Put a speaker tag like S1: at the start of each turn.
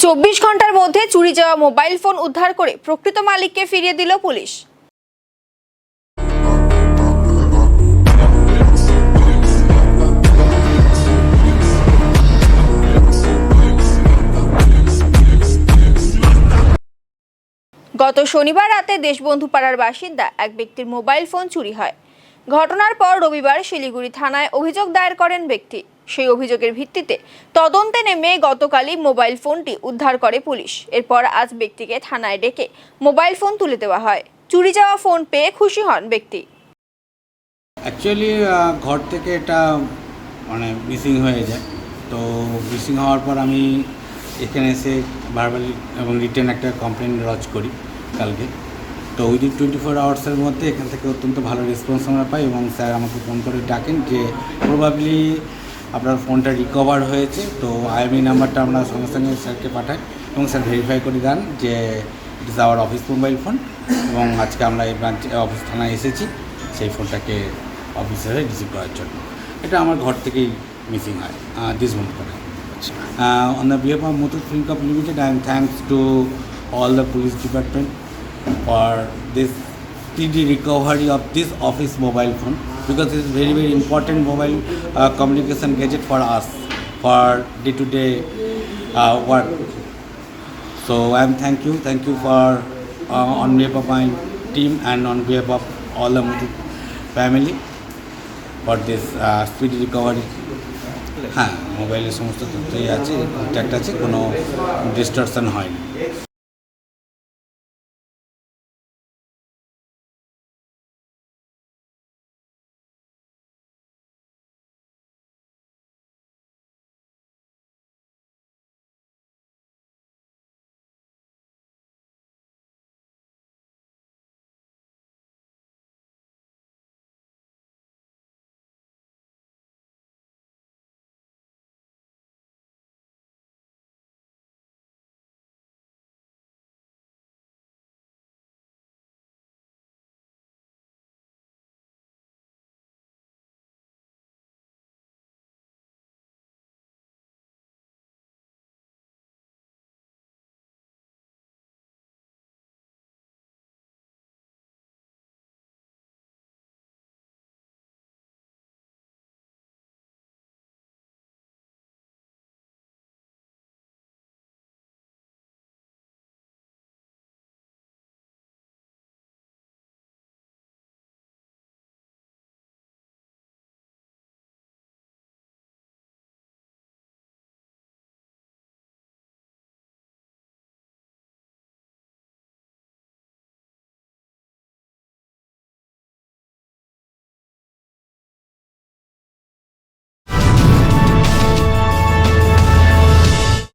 S1: 24 ঘন্টার মধ্যে চুরি যাওয়া মোবাইল ফোন উদ্ধার করে প্রকৃত মালিককে ফিরিয়ে দিল পুলিশ। গত শনিবার রাতে দেশবন্ধু পাড়ার বাসিন্দা এক ব্যক্তির মোবাইল ফোন চুরি হয়। ঘটনার পর রবিবার শিলিগুড়ি থানায় অভিযোগ দায়ের করেন ব্যক্তি। সেই অভিযোগের ভিত্তিতে তদন্তে নেমে গতকালই মোবাইল ফোনটি উদ্ধার করে পুলিশ। এরপর আজ ব্যক্তিকে থানায় ডেকে মোবাইল ফোন তুলে দেওয়া হয়। চুরি যাওয়া ফোন পেয়ে খুশি হন ব্যক্তি।
S2: অ্যাকচুয়ালি ঘর থেকে এটা মিসিং হয়ে যায়, তো মিসিং হওয়ার পর আমি এখানে এসে ভার্বালি এবং রিটেন একটা কমপ্লেন লজ করি কালকে। তো উইদিন 24 আওয়ার্সের মধ্যে এখান থেকে অত্যন্ত ভালো রেসপন্স আমরা পাই এবং স্যার আমাকে ফোন করে ডাকেন যে প্রবাবলি আপনার ফোনটা রিকভার হয়েছে। তো আইএমই নাম্বারটা আমরা সঙ্গে সঙ্গে স্যারকে পাঠাই এবং স্যার ভেরিফাই করে দেন যে it is our office mobile phone. এবং আজকে আমরা এই ব্রাঞ্চে অফিস থানায় এসেছি সেই ফোনটাকে অফিসে রিসিভ করার জন্য। এটা আমার ঘর থেকেই মিসিং হয় দিস মন্থ করে। On the behalf of Muthoot Fincorp Limited, I am thanks to all the police department for this speedy recovery of this office mobile phone, because it is very important mobile communication gadget for us for day-to-day work. So I am thank you for on behalf of my team and on behalf of all the Muthoot family for this speedy recovery. হ্যাঁ, মোবাইলের সমস্ত তথ্যই আছে, ঠিকঠাক আছে, কোনো distortion হয়নি।